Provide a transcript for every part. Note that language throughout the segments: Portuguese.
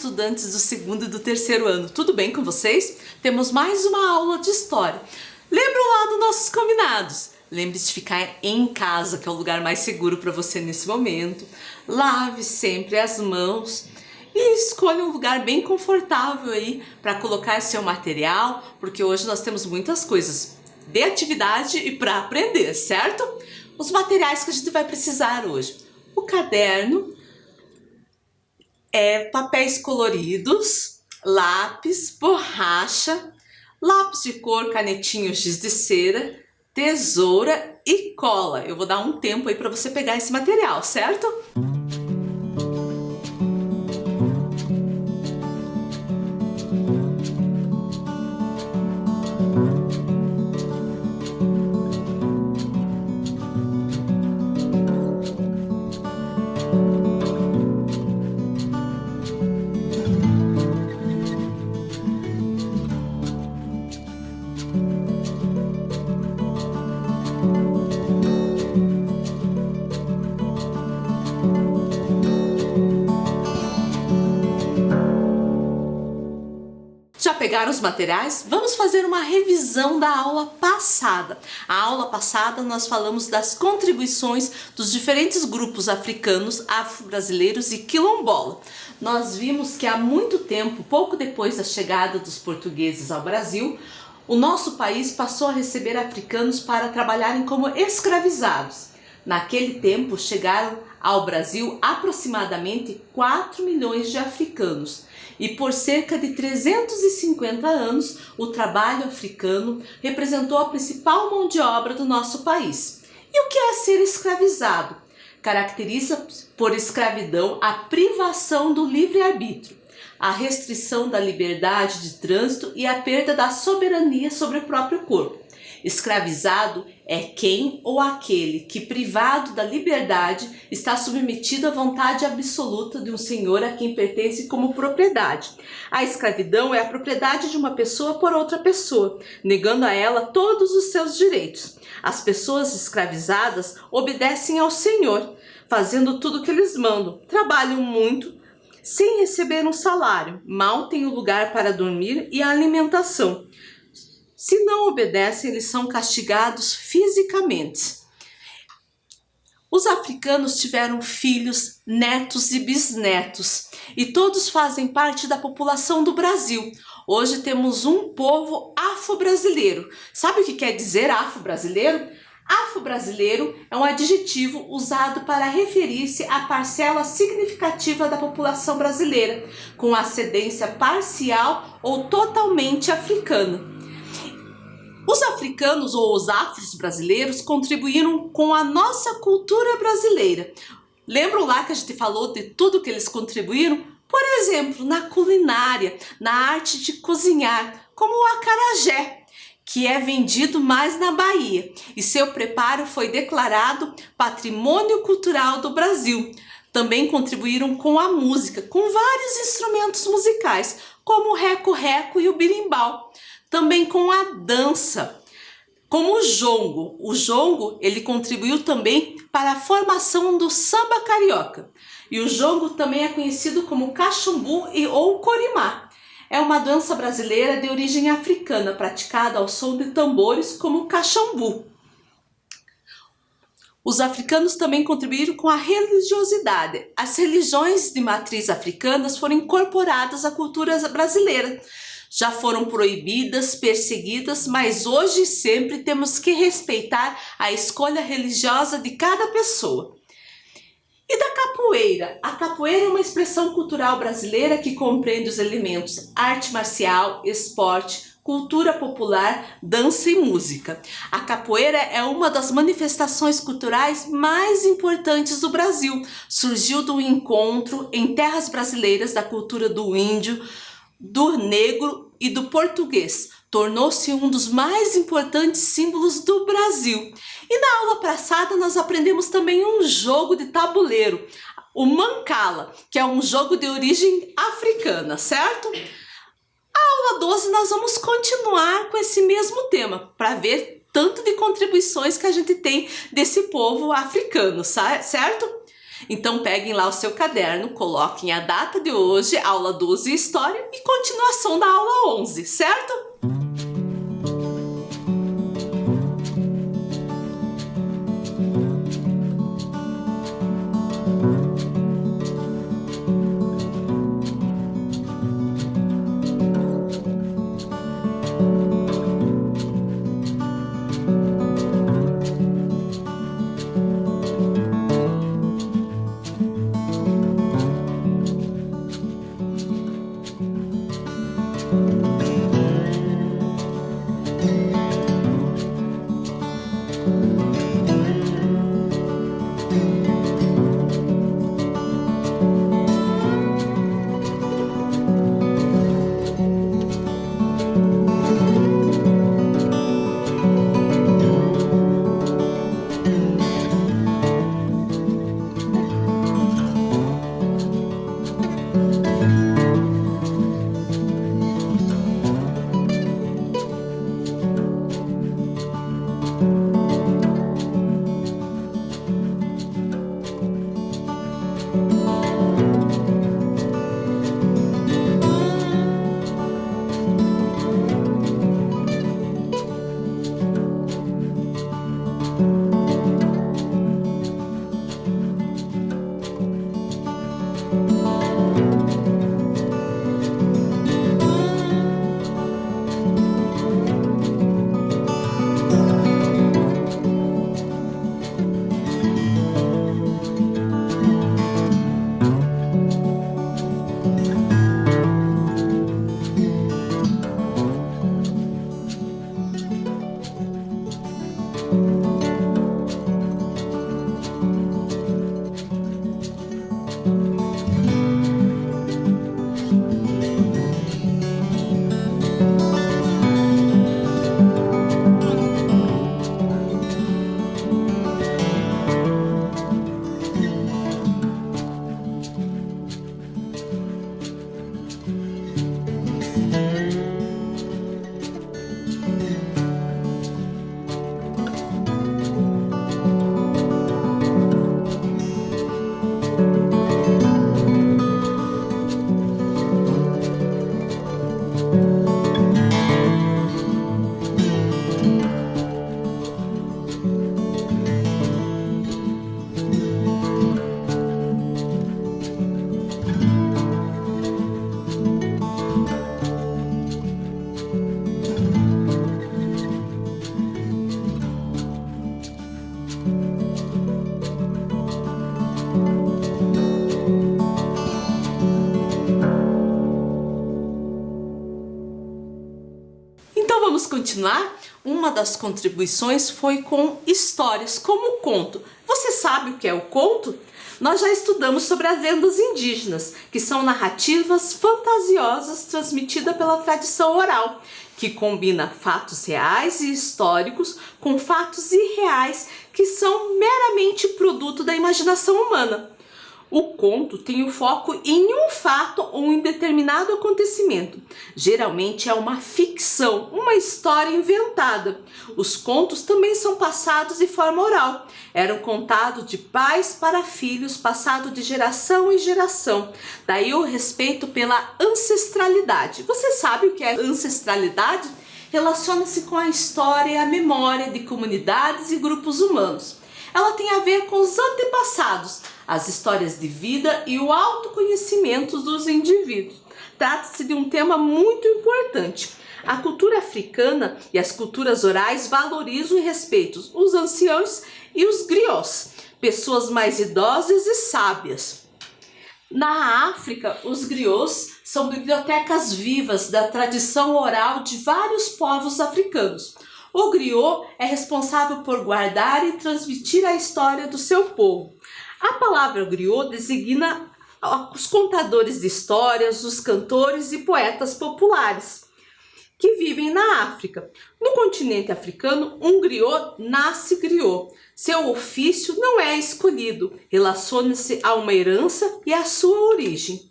estudantes do segundo e do terceiro ano, tudo bem com vocês? Temos mais uma aula de história. Lembram lá dos nossos combinados? Lembre-se de ficar em casa, que é o lugar mais seguro para você nesse momento. Lave sempre as mãos e escolha um lugar bem confortável aí para colocar seu material, porque hoje nós temos muitas coisas de atividade e para aprender, certo? Os materiais que a gente vai precisar hoje: o caderno, papéis coloridos, lápis, borracha, lápis de cor, canetinho, giz de cera, tesoura e cola. Eu vou dar um tempo aí para você pegar esse material, certo? Já pegaram os materiais? Vamos fazer uma revisão da aula passada. A aula passada nós falamos das contribuições dos diferentes grupos africanos, afro-brasileiros e quilombola. Nós vimos que há muito tempo, pouco depois da chegada dos portugueses ao Brasil, o nosso país passou a receber africanos para trabalharem como escravizados. Naquele tempo chegaram ao Brasil aproximadamente 4 milhões de africanos. E por cerca de 350 anos, o trabalho africano representou a principal mão de obra do nosso país. E o que é ser escravizado? Caracteriza por escravidão a privação do livre-arbítrio, a restrição da liberdade de trânsito e a perda da soberania sobre o próprio corpo. Escravizado é quem ou aquele que, privado da liberdade, está submetido à vontade absoluta de um senhor a quem pertence como propriedade. A escravidão é a propriedade de uma pessoa por outra pessoa, negando a ela todos os seus direitos. As pessoas escravizadas obedecem ao senhor, fazendo tudo o que eles mandam, trabalham muito, sem receber um salário, mal têm o lugar para dormir e a alimentação. Se não obedecem, eles são castigados fisicamente. Os africanos tiveram filhos, netos e bisnetos, e todos fazem parte da população do Brasil. Hoje temos um povo afro-brasileiro. Sabe o que quer dizer afro-brasileiro? Afro-brasileiro é um adjetivo usado para referir-se à parcela significativa da população brasileira, com ascendência parcial ou totalmente africana. Os africanos ou os afros brasileiros contribuíram com a nossa cultura brasileira. Lembram lá que a gente falou de tudo que eles contribuíram? Por exemplo, na culinária, na arte de cozinhar, como o acarajé, que é vendido mais na Bahia, e seu preparo foi declarado Patrimônio Cultural do Brasil. Também contribuíram com a música, com vários instrumentos musicais, como o reco-reco e o birimbau. Também com a dança, como o jongo. O jongo, ele contribuiu também para a formação do samba carioca. E o jongo também é conhecido como cachumbu ou corimá. É uma dança brasileira de origem africana, praticada ao som de tambores como o cachambu. Os africanos também contribuíram com a religiosidade. As religiões de matriz africanas foram incorporadas à cultura brasileira. Já foram proibidas, perseguidas, mas hoje e sempre temos que respeitar a escolha religiosa de cada pessoa. E da capoeira? A capoeira é uma expressão cultural brasileira que compreende os elementos arte marcial, esporte, cultura popular, dança e música. A capoeira é uma das manifestações culturais mais importantes do Brasil. Surgiu do encontro em terras brasileiras da cultura do índio, do negro e do português. Tornou-se um dos mais importantes símbolos do Brasil. E na aula passada nós aprendemos também um jogo de tabuleiro, o mancala, que é um jogo de origem africana, certo? A aula 12 nós vamos continuar com esse mesmo tema, para ver tanto de contribuições que a gente tem desse povo africano, certo? Então peguem lá o seu caderno, coloquem a data de hoje, aula 12 História e continuação da aula 11, certo? Vamos continuar? Uma das contribuições foi com histórias, como o conto. Você sabe o que é o conto? Nós já estudamos sobre as lendas indígenas, que são narrativas fantasiosas transmitidas pela tradição oral, que combina fatos reais e históricos com fatos irreais que são meramente produto da imaginação humana. O conto tem o foco em um fato ou em determinado acontecimento. Geralmente é uma ficção, uma história inventada. Os contos também são passados de forma oral. Eram contados de pais para filhos, passado de geração em geração. Daí o respeito pela ancestralidade. Você sabe o que é ancestralidade? Relaciona-se com a história e a memória de comunidades e grupos humanos. Ela tem a ver com os antepassados, as histórias de vida e o autoconhecimento dos indivíduos. Trata-se de um tema muito importante. A cultura africana e as culturas orais valorizam e respeitam os anciãos e os griots, pessoas mais idosas e sábias. Na África, os griots são bibliotecas vivas da tradição oral de vários povos africanos. O griot é responsável por guardar e transmitir a história do seu povo. A palavra griot designa os contadores de histórias, os cantores e poetas populares que vivem na África. No continente africano, um griot nasce griot. Seu ofício não é escolhido, relaciona-se a uma herança e à sua origem.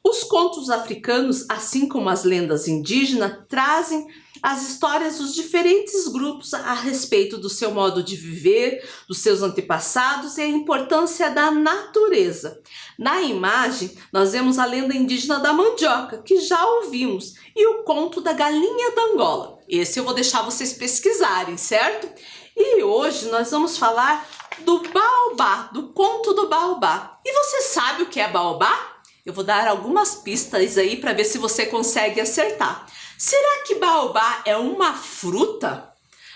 O Os contos africanos, assim como as lendas indígenas, trazem as histórias dos diferentes grupos a respeito do seu modo de viver, dos seus antepassados e a importância da natureza. Na imagem, nós vemos a lenda indígena da mandioca, que já ouvimos, e o conto da galinha da Angola. Esse eu vou deixar vocês pesquisarem, certo? E hoje nós vamos falar do baobá, do conto do baobá. E você sabe o que é baobá? Eu vou dar algumas pistas aí para ver se você consegue acertar. Será que baobá é uma fruta?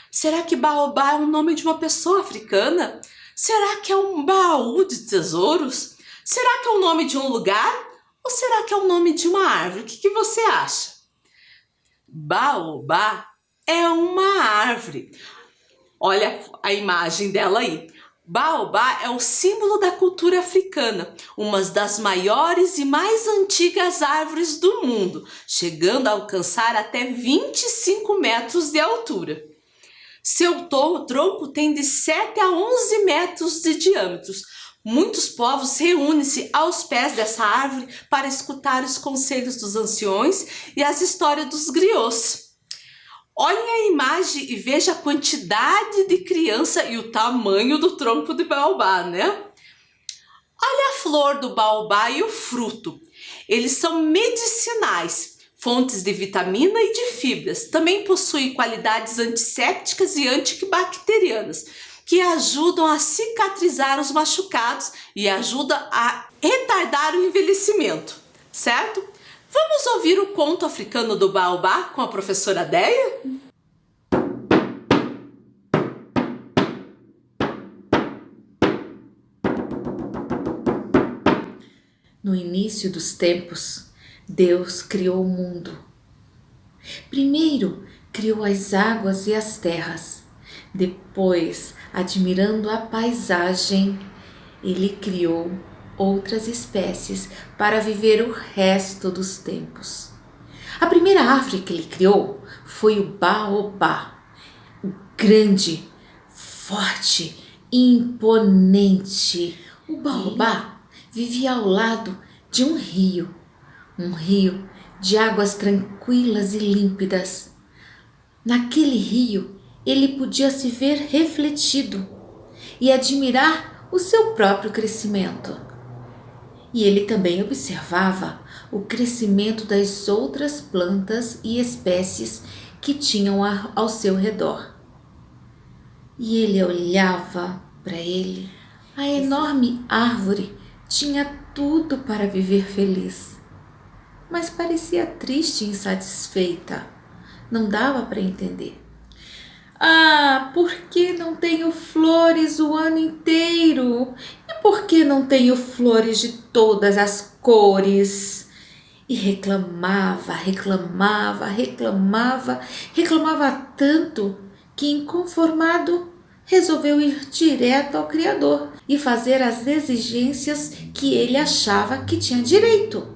Será que baobá é o nome de uma pessoa africana? Será que é um baú de tesouros? Será que é o nome de um lugar? Ou será que é o nome de uma árvore? O que você acha? Baobá é uma árvore. Olha a imagem dela aí. Baobá é o símbolo da cultura africana, uma das maiores e mais antigas árvores do mundo, chegando a alcançar até 25 metros de altura. Seu tronco tem de 7 a 11 metros de diâmetro. Muitos povos reúnem-se aos pés dessa árvore para escutar os conselhos dos anciões e as histórias dos griots. Olhem a imagem e veja a quantidade de criança e o tamanho do tronco de baobá, né? Olha a flor do baobá e o fruto. Eles são medicinais, fontes de vitamina e de fibras. Também possuem qualidades antissépticas e antibacterianas, que ajudam a cicatrizar os machucados e ajudam a retardar o envelhecimento, certo? Vamos ouvir o conto africano do baobá com a professora Déia? No início dos tempos, Deus criou o mundo. Primeiro, criou as águas e as terras. Depois, admirando a paisagem, Ele criou outras espécies para viver o resto dos tempos. A primeira árvore que Ele criou foi o baobá, o grande, forte, imponente. O baobá vivia ao lado de um rio de águas tranquilas e límpidas. Naquele rio, ele podia se ver refletido e admirar o seu próprio crescimento. E ele também observava o crescimento das outras plantas e espécies que tinham ao seu redor. E ele olhava para ele. A enorme árvore tinha tudo para viver feliz, mas parecia triste e insatisfeita. Não dava para entender. Ah, por que não tenho flores o ano inteiro? E por que não tenho flores de todas as cores? E reclamava tanto que, inconformado, resolveu ir direto ao Criador e fazer as exigências que ele achava que tinha direito.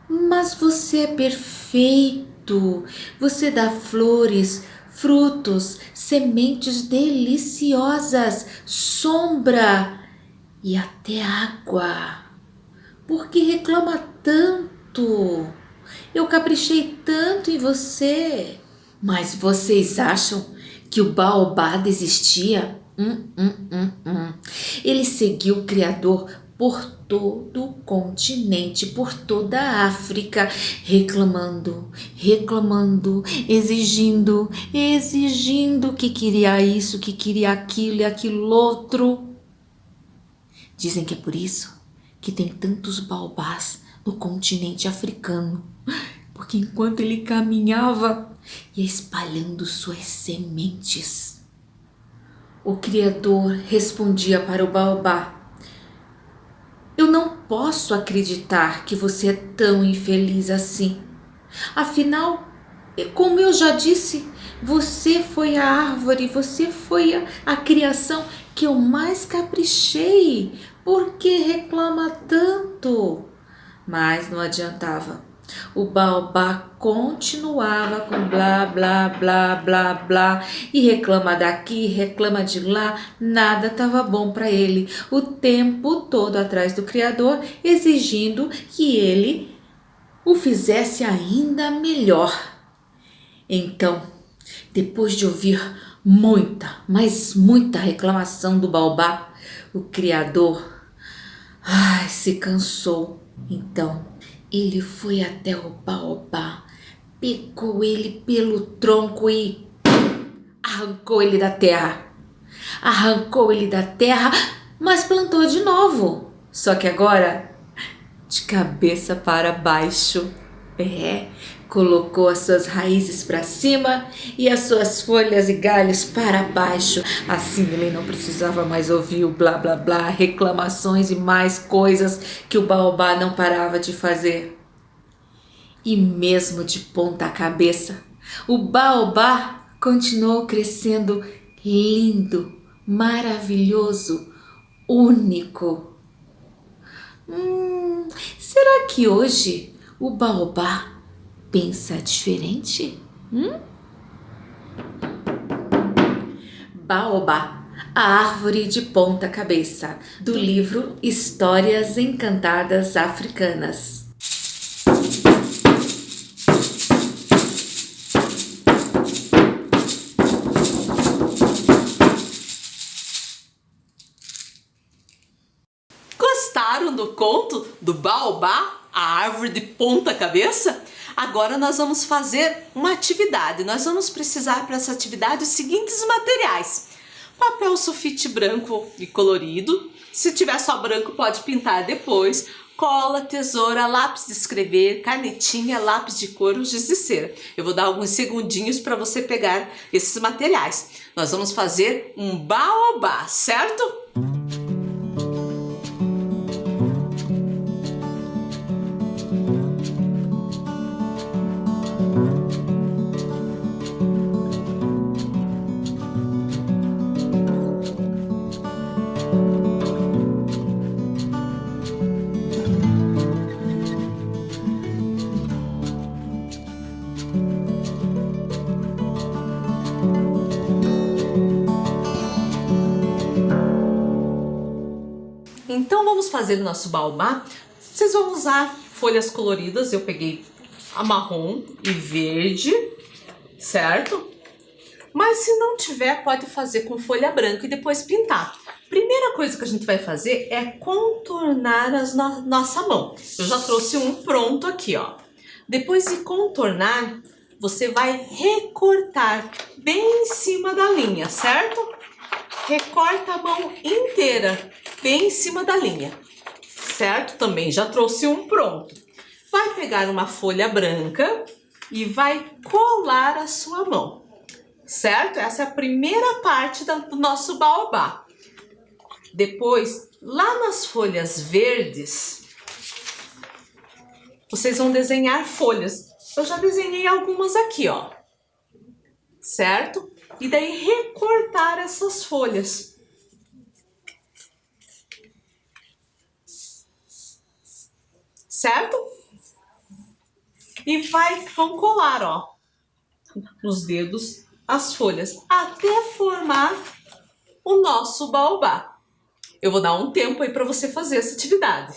Mas você é perfeito, você dá flores, frutos, sementes deliciosas, sombra e até água. Por que reclama tanto? Eu caprichei tanto em você. Mas vocês acham que o baobá desistia? Ele seguiu o Criador por todo o continente, por toda a África, reclamando, exigindo que queria isso, que queria aquilo e aquilo outro. Dizem que é por isso que tem tantos baobás no continente africano, porque enquanto ele caminhava, ia espalhando suas sementes. O Criador respondia para o baobá: eu não posso acreditar que você é tão infeliz assim. Afinal, como eu já disse, você foi a árvore, você foi a criação que eu mais caprichei. Por que reclama tanto? Mas não adiantava. O baobá continuava com blá, blá, blá, blá, blá, e reclama daqui, reclama de lá, nada estava bom para ele. O tempo todo atrás do Criador, exigindo que ele o fizesse ainda melhor. Então, depois de ouvir muita, mas muita reclamação do baobá, o Criador se cansou. Então, ele foi até o baobá, pegou ele pelo tronco e arrancou ele da terra. Arrancou ele da terra, mas plantou de novo. Só que agora, de cabeça para baixo. Colocou as suas raízes para cima e as suas folhas e galhos para baixo. Assim ele não precisava mais ouvir o blá blá blá, reclamações e mais coisas que o baobá não parava de fazer. E mesmo de ponta cabeça, o baobá continuou crescendo lindo, maravilhoso, único. Será que hoje o baobá pensa diferente? Baobá, a árvore de ponta cabeça, do livro Histórias Encantadas Africanas. Gostaram do conto do baobá, a árvore de ponta cabeça? Agora nós vamos fazer uma atividade. Nós vamos precisar para essa atividade os seguintes materiais: papel sulfite branco e colorido. Se tiver só branco, pode pintar depois. Cola, tesoura, lápis de escrever, canetinha, lápis de cor, giz de cera. Eu vou dar alguns segundinhos para você pegar esses materiais. Nós vamos fazer um baobá, certo? Então vamos fazer o nosso baobá. Vocês vão usar folhas coloridas. Eu peguei a marrom e verde, certo? Mas se não tiver, pode fazer com folha branca e depois pintar. Primeira coisa que a gente vai fazer é contornar nossa mão. Eu já trouxe um pronto aqui, ó. Depois de contornar, você vai recortar bem em cima da linha, certo? Recorta a mão inteira, bem em cima da linha, certo? Também já trouxe um pronto. Vai pegar uma folha branca e vai colar a sua mão, certo? Essa é a primeira parte do nosso baobá. Depois, lá nas folhas verdes, vocês vão desenhar folhas. Eu já desenhei algumas aqui, ó, certo? E daí recortar essas folhas. Certo? E vão colar, ó, nos dedos as folhas até formar o nosso baobá. Eu vou dar um tempo aí para você fazer essa atividade.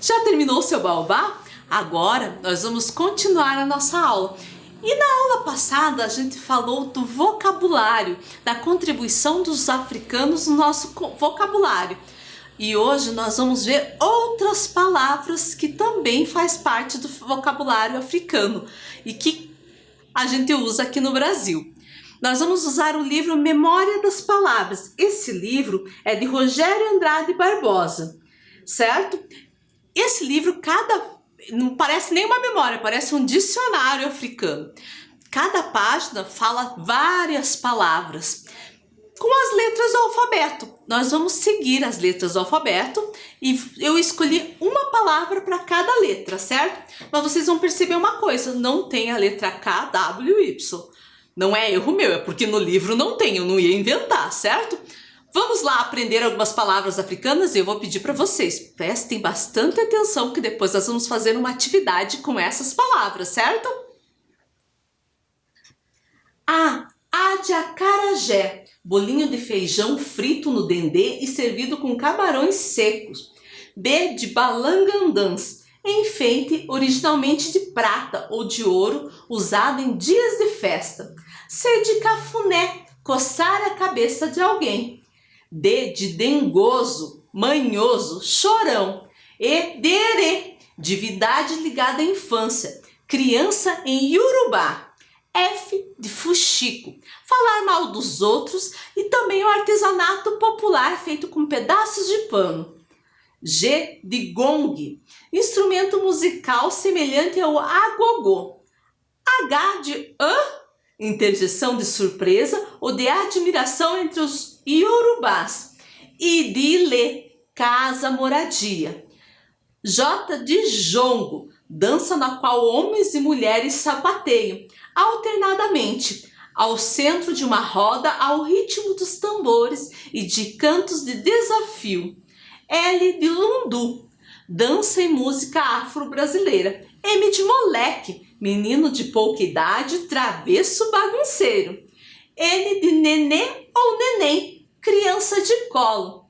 Já terminou o seu baobá? Agora nós vamos continuar a nossa aula. E na aula passada a gente falou do vocabulário, da contribuição dos africanos no nosso vocabulário. E hoje nós vamos ver outras palavras que também faz parte do vocabulário africano e que a gente usa aqui no Brasil. Nós vamos usar o livro Memória das Palavras. Esse livro é de Rogério Andrade Barbosa, certo? Esse livro, não parece nem uma memória, parece um dicionário africano. Cada página fala várias palavras com as letras do alfabeto. Nós vamos seguir as letras do alfabeto e eu escolhi uma palavra para cada letra, certo? Mas vocês vão perceber uma coisa, não tem a letra K, W, Y. Não é erro meu, é porque no livro não tem, eu não ia inventar, certo? Vamos lá aprender algumas palavras africanas e eu vou pedir para vocês, prestem bastante atenção que depois nós vamos fazer uma atividade com essas palavras, certo? A. A de acarajé, bolinho de feijão frito no dendê e servido com camarões secos. B de balangandãs, enfeite originalmente de prata ou de ouro, usado em dias de festa. C de cafuné, coçar a cabeça de alguém. D de dengoso, manhoso, chorão. E de erê, divindade ligada à infância, criança em Yorubá. F de fuxico, falar mal dos outros e também o artesanato popular feito com pedaços de pano. G de gong, instrumento musical semelhante ao agogô. H de interjeição de surpresa ou de admiração entre os iorubás. I de ilê, casa, moradia. J de jongo, dança na qual homens e mulheres sapateiam alternadamente ao centro de uma roda ao ritmo dos tambores e de cantos de desafio. L de lundu, dança e música afro-brasileira. M de moleque, menino de pouca idade, travesso, bagunceiro. N de nenê ou neném, criança de colo.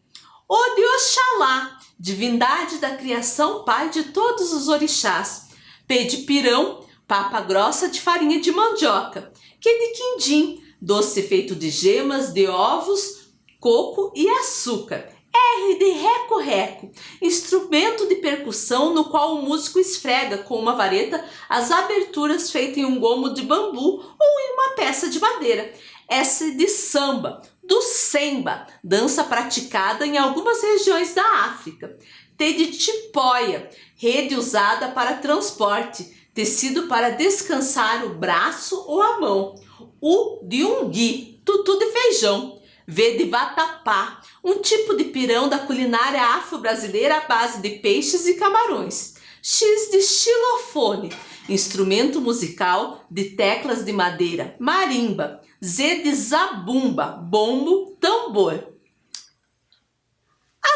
O de Oxalá, divindade da criação, pai de todos os orixás. P de pirão, papa grossa de farinha de mandioca. Q de quindim, doce feito de gemas, de ovos, coco e açúcar. R de reco-reco, instrumento de percussão no qual o músico esfrega com uma vareta as aberturas feitas em um gomo de bambu ou em uma peça de madeira. S de samba, do semba, dança praticada em algumas regiões da África. T de tipóia, rede usada para transporte, tecido para descansar o braço ou a mão. U de ungui, tutu de feijão. V de vatapá, um tipo de pirão da culinária afro-brasileira à base de peixes e camarões. X de xilofone, instrumento musical de teclas de madeira, marimba. Z de zabumba, bombo, tambor.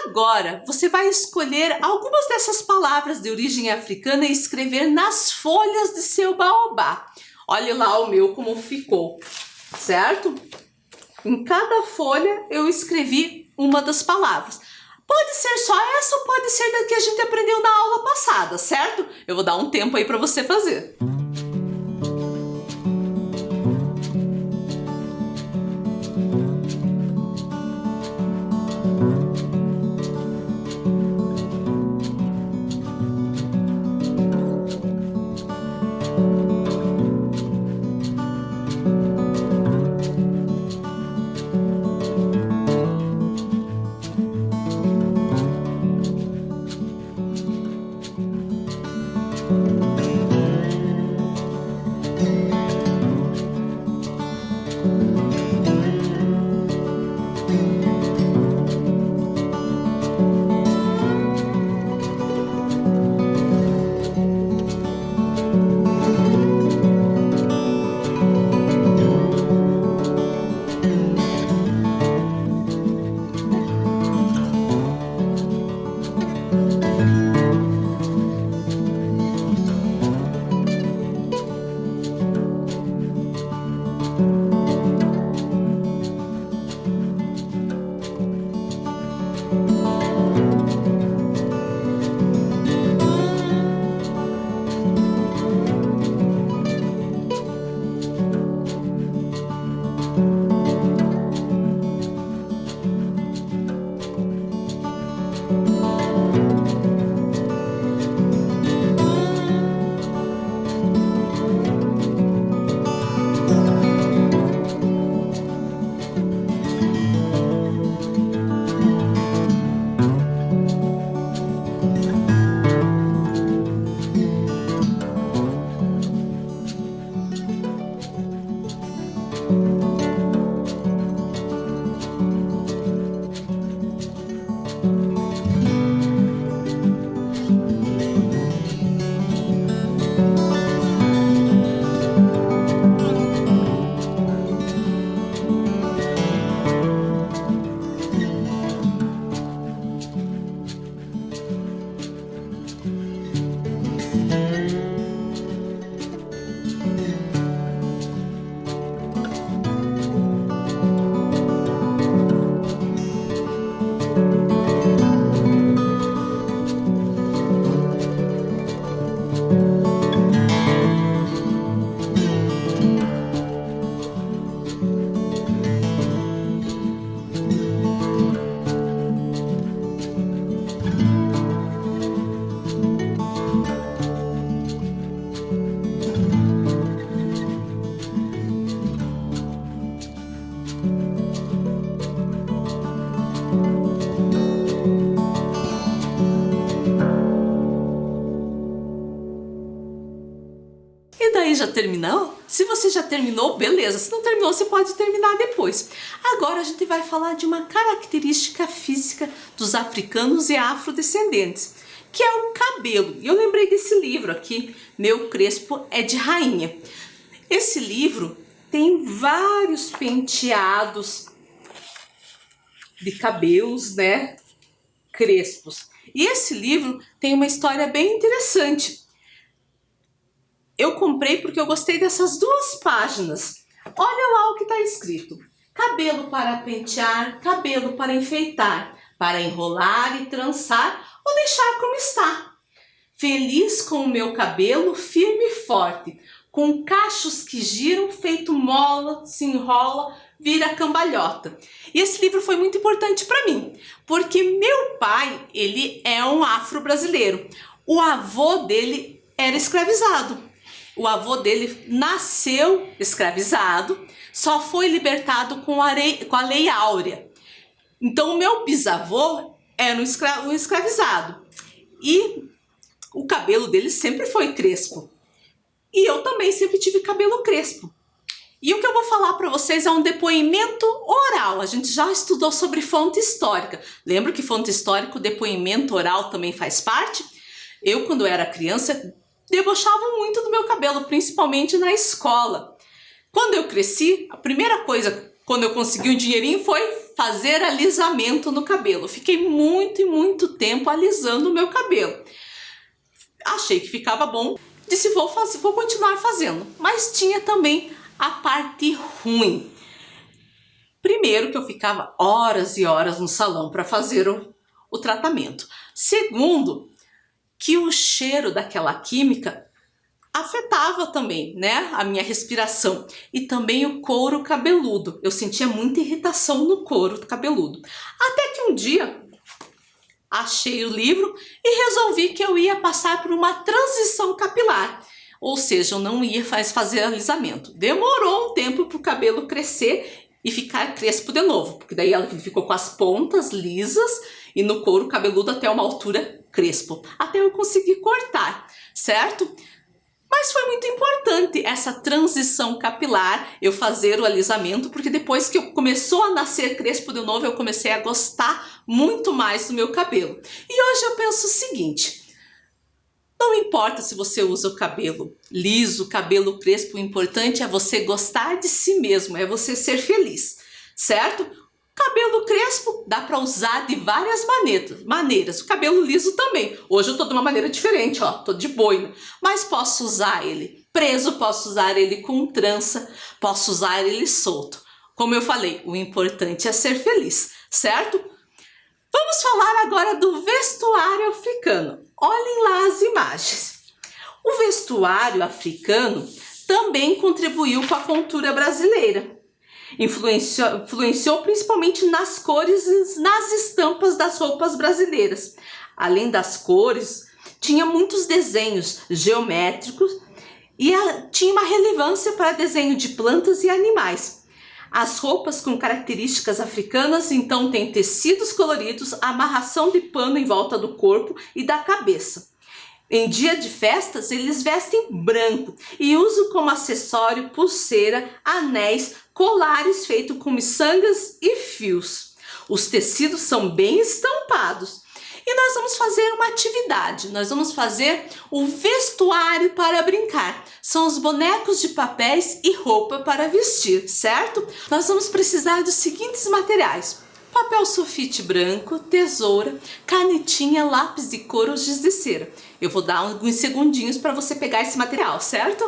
Agora, você vai escolher algumas dessas palavras de origem africana e escrever nas folhas de seu baobá. Olhe lá o meu como ficou, certo? Em cada folha eu escrevi uma das palavras. Pode ser só essa ou pode ser da que a gente aprendeu na aula passada, certo? Eu vou dar um tempo aí para você fazer. E daí já terminou? Se você já terminou, beleza. Se não terminou, você pode terminar depois. Agora a gente vai falar de uma característica física dos africanos e afrodescendentes, que é o cabelo. E eu lembrei desse livro aqui, Meu Crespo é de Rainha. Esse livro tem vários penteados de cabelos, né, crespos. E esse livro tem uma história bem interessante. Eu comprei porque eu gostei dessas duas páginas. Olha lá o que está escrito. Cabelo para pentear, cabelo para enfeitar, para enrolar e trançar ou deixar como está. Feliz com o meu cabelo firme e forte, com cachos que giram, feito mola, se enrola, vira cambalhota. E esse livro foi muito importante para mim, porque meu pai, ele é um afro-brasileiro. O avô dele era escravizado. O avô dele nasceu escravizado, só foi libertado com a Lei Áurea. Então o meu bisavô era um escravizado. E o cabelo dele sempre foi crespo. E eu também sempre tive cabelo crespo. E o que eu vou falar para vocês é um depoimento oral. A gente já estudou sobre fonte histórica. Lembra que fonte histórica, o depoimento oral também faz parte? Eu, quando era criança, debochava muito do meu cabelo, principalmente na escola. Quando eu cresci, a primeira coisa, quando eu consegui um dinheirinho, foi fazer alisamento no cabelo. Fiquei muito e muito tempo alisando o meu cabelo. Achei que ficava bom, disse vou continuar fazendo. Mas tinha também a parte ruim. Primeiro, que eu ficava horas e horas no salão para fazer o tratamento. Segundo, que o cheiro daquela química afetava também, né, a minha respiração e também o couro cabeludo. Eu sentia muita irritação no couro cabeludo. Até que um dia achei o livro e resolvi que eu ia passar por uma transição capilar. Ou seja, eu não ia fazer alisamento. Demorou um tempo para o cabelo crescer e ficar crespo de novo, porque daí ela ficou com as pontas lisas e no couro cabeludo até uma altura crespo, até eu conseguir cortar, certo? Mas foi muito importante essa transição capilar, eu fazer o alisamento, porque depois que começou a nascer crespo de novo, eu comecei a gostar muito mais do meu cabelo. E hoje eu penso o seguinte: não importa se você usa o cabelo liso, cabelo crespo, o importante é você gostar de si mesmo, é você ser feliz, certo? Cabelo crespo dá para usar de várias maneiras. O cabelo liso também. Hoje eu tô de uma maneira diferente, ó, tô de boina. Mas posso usar ele preso, posso usar ele com trança, posso usar ele solto. Como eu falei, o importante é ser feliz, certo? Vamos falar agora do vestuário africano. Olhem lá as imagens. O vestuário africano também contribuiu com a cultura brasileira. Influenciou principalmente nas cores e nas estampas das roupas brasileiras. Além das cores, tinha muitos desenhos geométricos e tinha uma relevância para desenho de plantas e animais. As roupas com características africanas, então, têm tecidos coloridos, amarração de pano em volta do corpo e da cabeça. Em dia de festas, eles vestem branco e usam como acessório pulseira, anéis, colares feitos com miçangas e fios. Os tecidos são bem estampados. E nós vamos fazer uma atividade, nós vamos fazer o vestuário para brincar. São os bonecos de papéis e roupa para vestir, certo? Nós vamos precisar dos seguintes materiais: papel sulfite branco, tesoura, canetinha, lápis de cor ou giz de cera. Eu vou dar alguns segundinhos para você pegar esse material, certo?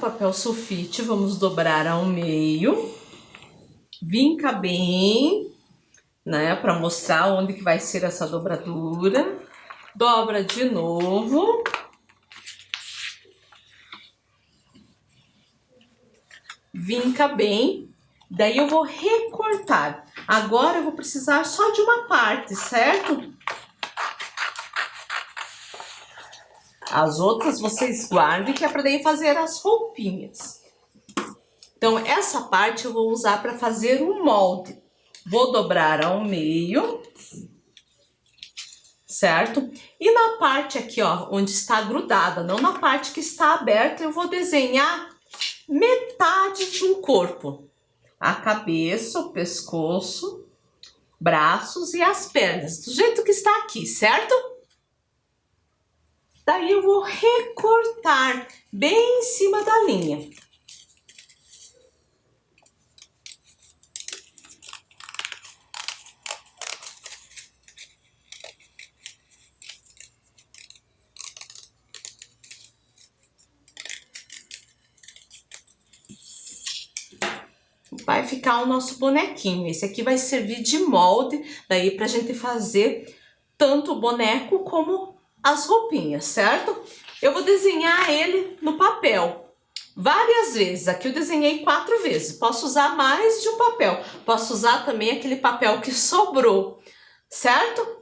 Papel sulfite, vamos dobrar ao meio, vinca bem né? Para mostrar onde que vai ser essa dobradura. Dobra de novo. Vinca bem. Daí eu vou recortar. Agora eu vou precisar só de uma parte, certo? As outras vocês guardem, que é para daí fazer as roupinhas. Então, essa parte eu vou usar para fazer o molde. Vou dobrar ao meio, certo? E na parte aqui, ó, onde está grudada, não na parte que está aberta, eu vou desenhar metade de um corpo. A cabeça, o pescoço, braços e as pernas, do jeito que está aqui, certo? Daí eu vou recortar bem em cima da linha. Vai ficar o nosso bonequinho. Esse aqui vai servir de molde, daí pra gente fazer tanto o boneco como as roupinhas, certo? Eu vou desenhar ele no papel várias vezes. Aqui eu desenhei 4 vezes. Posso usar mais de um papel. Posso usar também aquele papel que sobrou, certo?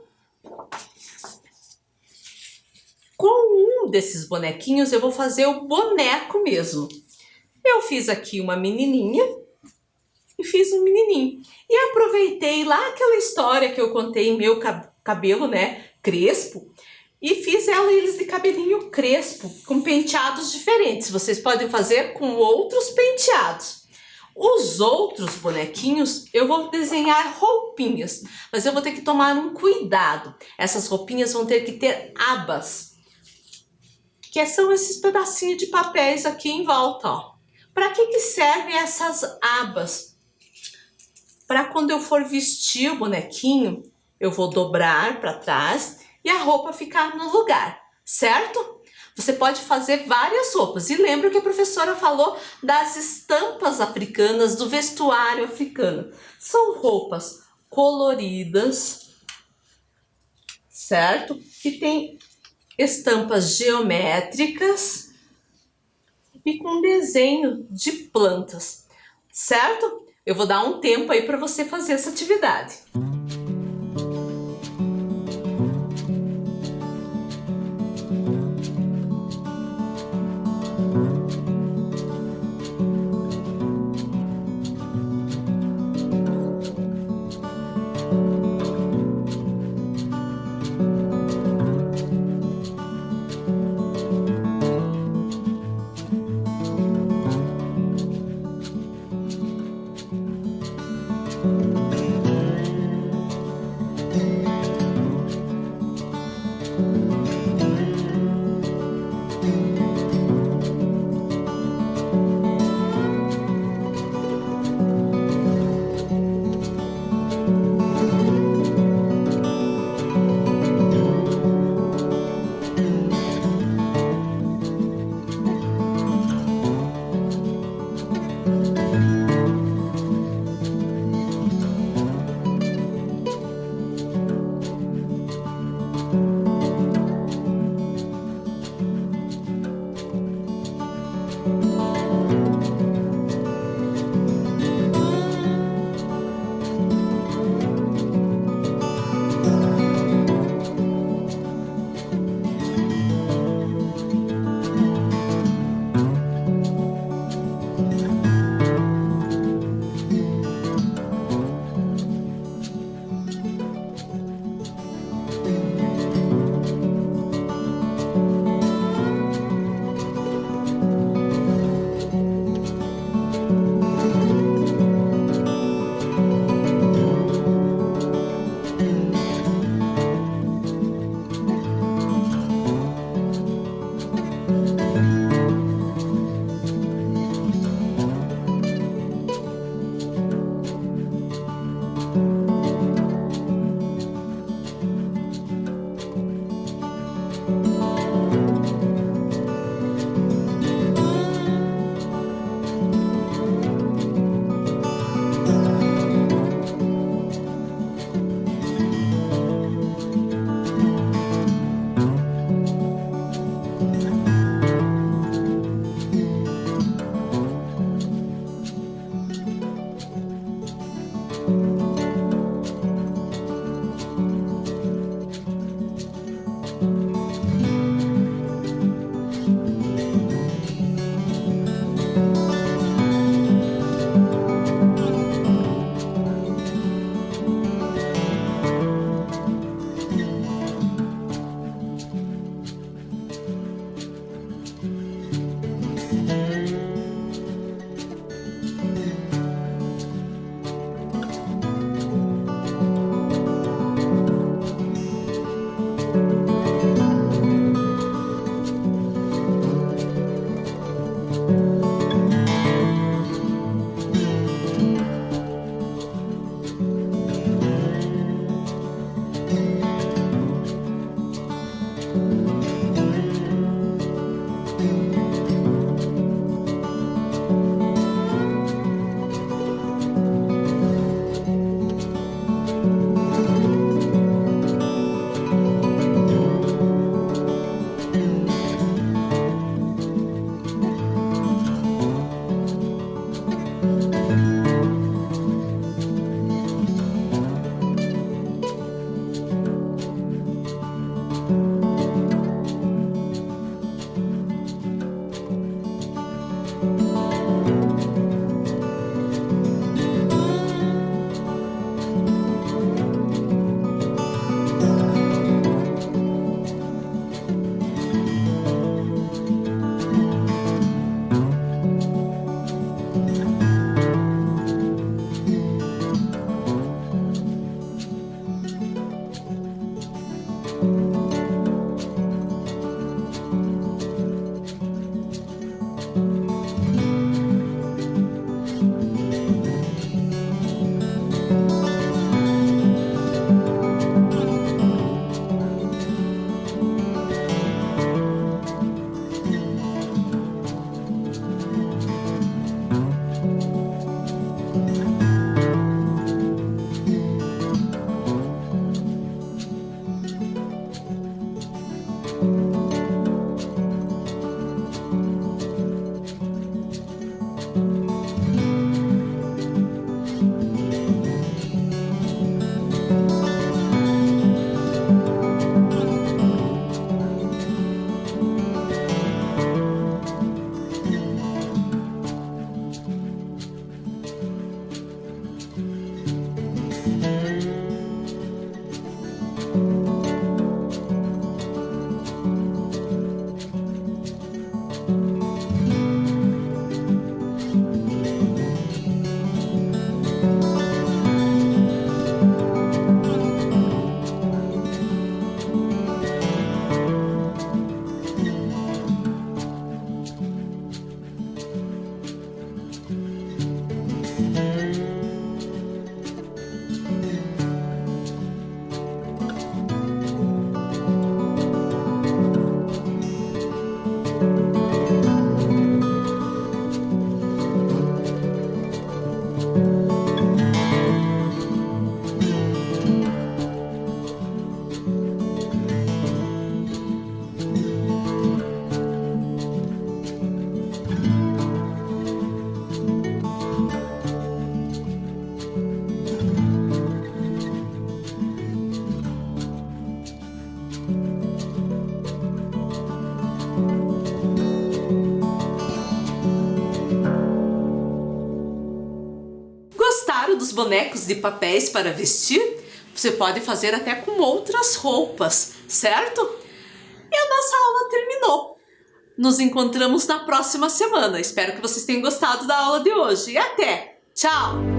Com um desses bonequinhos eu vou fazer o boneco mesmo. Eu fiz aqui uma menininha e fiz um menininho. E aproveitei lá aquela história que eu contei, meu cabelo, né, crespo, e fiz eles de cabelinho crespo, com penteados diferentes. Vocês podem fazer com outros penteados. Os outros bonequinhos eu vou desenhar roupinhas, mas eu vou ter que tomar um cuidado. Essas roupinhas vão ter que ter abas, que são esses pedacinhos de papéis aqui em volta, ó. Para que servem essas abas? Para quando eu for vestir o bonequinho, eu vou dobrar para trás e a roupa ficar no lugar, certo? Você pode fazer várias roupas. E lembra que a professora falou das estampas africanas, do vestuário africano. São roupas coloridas, certo? Que tem estampas geométricas e com desenho de plantas, certo? Eu vou dar um tempo aí para você fazer essa atividade. Dos bonecos de papéis para vestir? Você pode fazer até com outras roupas, certo? E a nossa aula terminou. Nos encontramos na próxima semana. Espero que vocês tenham gostado da aula de hoje. E até! Tchau!